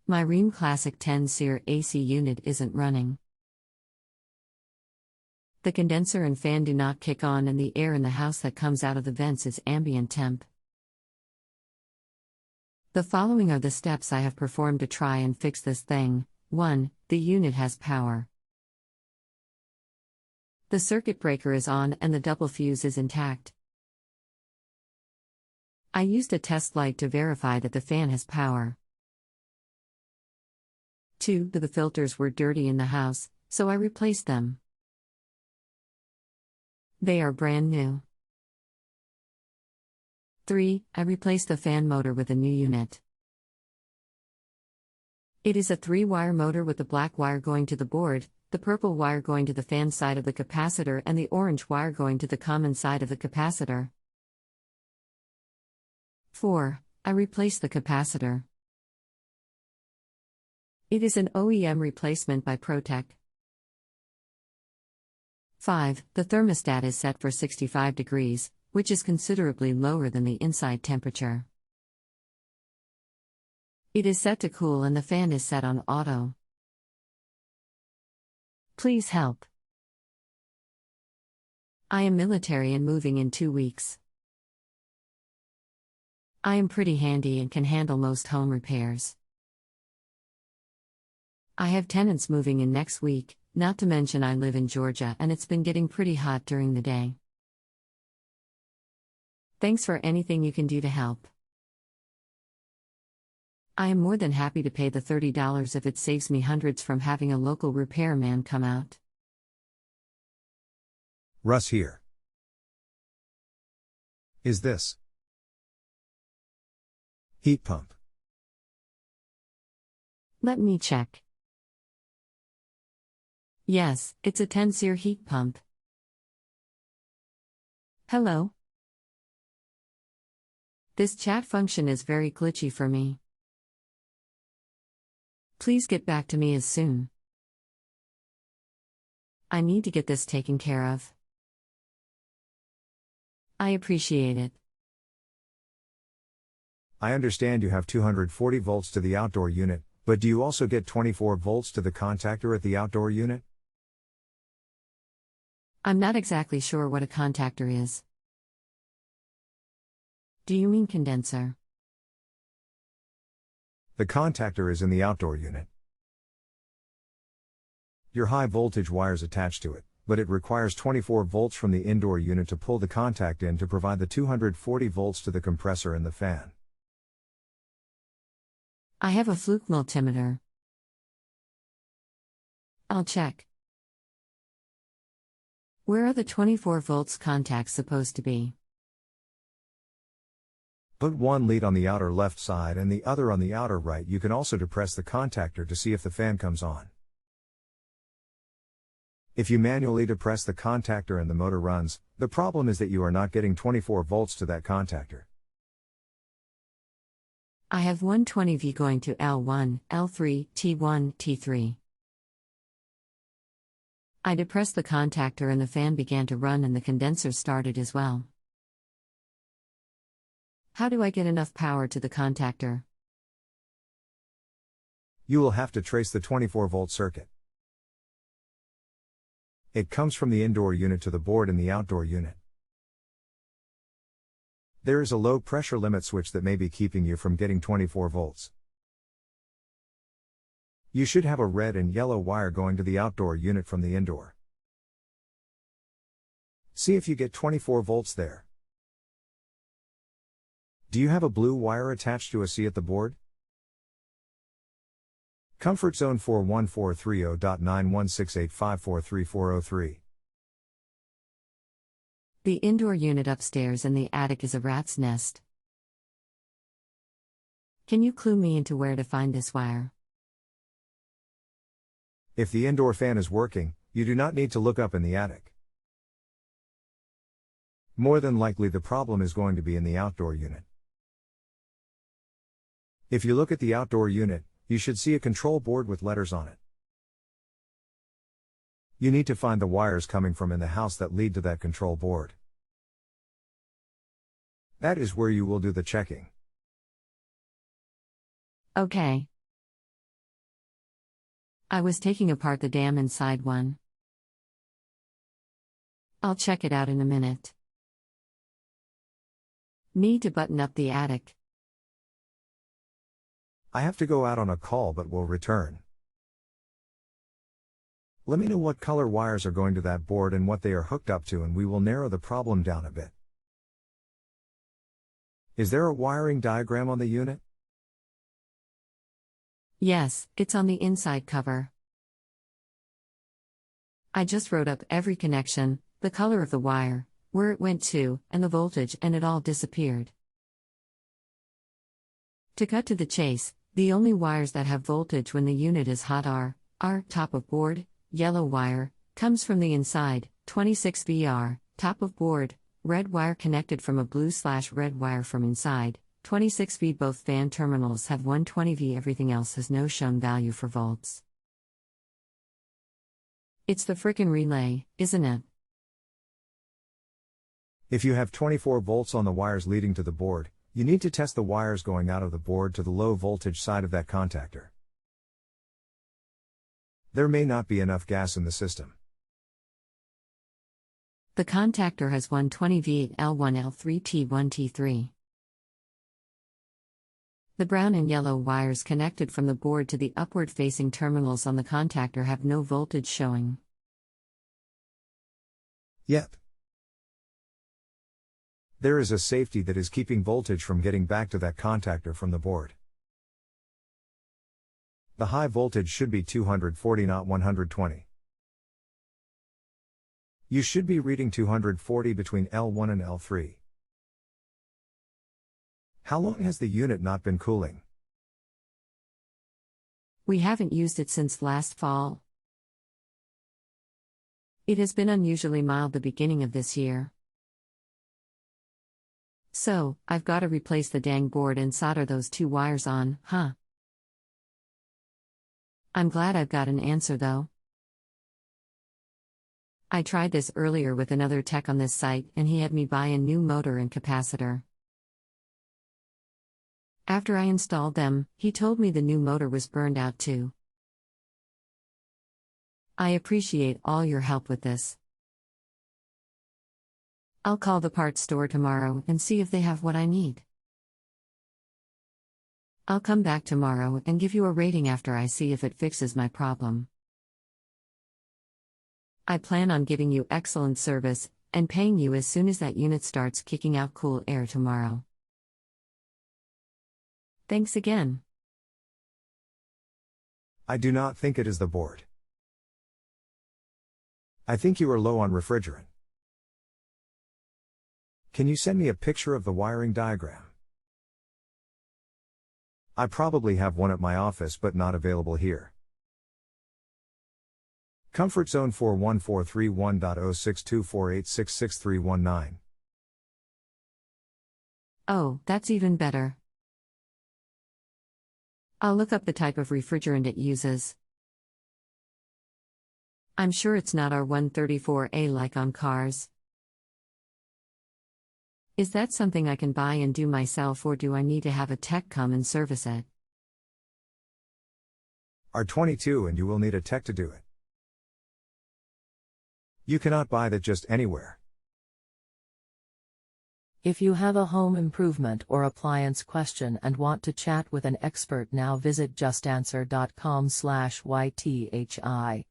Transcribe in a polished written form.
My Rheem Classic 10 SEER AC unit isn't running. The condenser and fan do not kick on, and the air in the house that comes out of the vents is ambient temp. The following are the steps I have performed to try and fix this thing. 1. The unit has power. The circuit breaker is on and the double fuse is intact. I used a test light to verify that the fan has power. 2. The filters were dirty in the house, so I replaced them. They are brand new. 3. I replaced the fan motor with a new unit. It is a 3-wire motor with the black wire going to the board, the purple wire going to the fan side of the capacitor, and the orange wire going to the common side of the capacitor. 4. I replaced the capacitor. It is an OEM replacement by PROTECH. 5. The thermostat is set for 65 degrees, which is considerably lower than the inside temperature. It is set to cool and the fan is set on auto. Please help. I am military and moving in 2 weeks. I am pretty handy and can handle most home repairs. I have tenants moving in next week, not to mention I live in Georgia and it's been getting pretty hot during the day. Thanks for anything you can do to help. I am more than happy to pay the $30 if it saves me hundreds from having a local repairman come out. Russ here. Is this heat pump? Let me check. Yes, it's a 10 SEER heat pump. Hello? This chat function is very glitchy for me. Please get back to me as soon. I need to get this taken care of. I appreciate it. I understand you have 240 volts to the outdoor unit, but do you also get 24 volts to the contactor at the outdoor unit? I'm not exactly sure what a contactor is. Do you mean condenser? The contactor is in the outdoor unit. Your high voltage wires attached to it, but it requires 24 volts from the indoor unit to pull the contact in to provide the 240 volts to the compressor and the fan. I have a fluke multimeter. I'll check. Where are the 24 volts contacts supposed to be? Put one lead on the outer left side and the other on the outer right. You can also depress the contactor to see if the fan comes on. If you manually depress the contactor and the motor runs, the problem is that you are not getting 24 volts to that contactor. I have 120V going to L1, L3, T1, T3. I depressed the contactor and the fan began to run and the condenser started as well. How do I get enough power to the contactor? You will have to trace the 24 volt circuit. It comes from the indoor unit to the board in the outdoor unit. There is a low pressure limit switch that may be keeping you from getting 24 volts. You should have a red and yellow wire going to the outdoor unit from the indoor. See if you get 24 volts there. Do you have a blue wire attached to a C at the board? Comfort zone 41430.9168543403. The indoor unit upstairs and the attic is a rat's nest. Can you clue me into where to find this wire? If the indoor fan is working, you do not need to look up in the attic. More than likely the problem is going to be in the outdoor unit. If you look at the outdoor unit, you should see a control board with letters on it. You need to find the wires coming from in the house that lead to that control board. That is where you will do the checking. Okay. I was taking apart the dam inside one. I'll check it out in a minute. Need to button up the attic. I have to go out on a call but will return. Let me know what color wires are going to that board and what they are hooked up to, and we will narrow the problem down a bit. Is there a wiring diagram on the unit? Yes, it's on the inside cover. I just wrote up every connection, the color of the wire, where it went to, and the voltage, and it all disappeared. To cut to the chase, the only wires that have voltage when the unit is hot are top of board, yellow wire, comes from the inside, 26 VR, top of board, red wire connected from a blue/red wire from inside, 26 V. Both fan terminals have 120 V. Everything else has no shown value for volts. It's the frickin' relay, isn't it? If you have 24 volts on the wires leading to the board, you need to test the wires going out of the board to the low voltage side of that contactor. There may not be enough gas in the system. The contactor has 120 V at L1, L3, T1, T3. The brown and yellow wires connected from the board to the upward-facing terminals on the contactor have no voltage showing. Yep. There is a safety that is keeping voltage from getting back to that contactor from the board. The high voltage should be 240, not 120. You should be reading 240 between L1 and L3. How long has the unit not been cooling? We haven't used it since last fall. It has been unusually mild the beginning of this year. So, I've got to replace the dang board and solder those two wires on, huh? I'm glad I've got an answer though. I tried this earlier with another tech on this site and he had me buy a new motor and capacitor. After I installed them, he told me the new motor was burned out too. I appreciate all your help with this. I'll call the parts store tomorrow and see if they have what I need. I'll come back tomorrow and give you a rating after I see if it fixes my problem. I plan on giving you excellent service and paying you as soon as that unit starts kicking out cool air tomorrow. Thanks again. I do not think it is the board. I think you are low on refrigerant. Can you send me a picture of the wiring diagram? I probably have one at my office but not available here. Comfort Zone 41431.06248666319. Oh, that's even better. I'll look up the type of refrigerant it uses. I'm sure it's not R134A like on cars. Is that something I can buy and do myself, or do I need to have a tech come and service it? R22 and you will need a tech to do it. You cannot buy that just anywhere. If you have a home improvement or appliance question and want to chat with an expert now, visit justanswer.com/YTHI.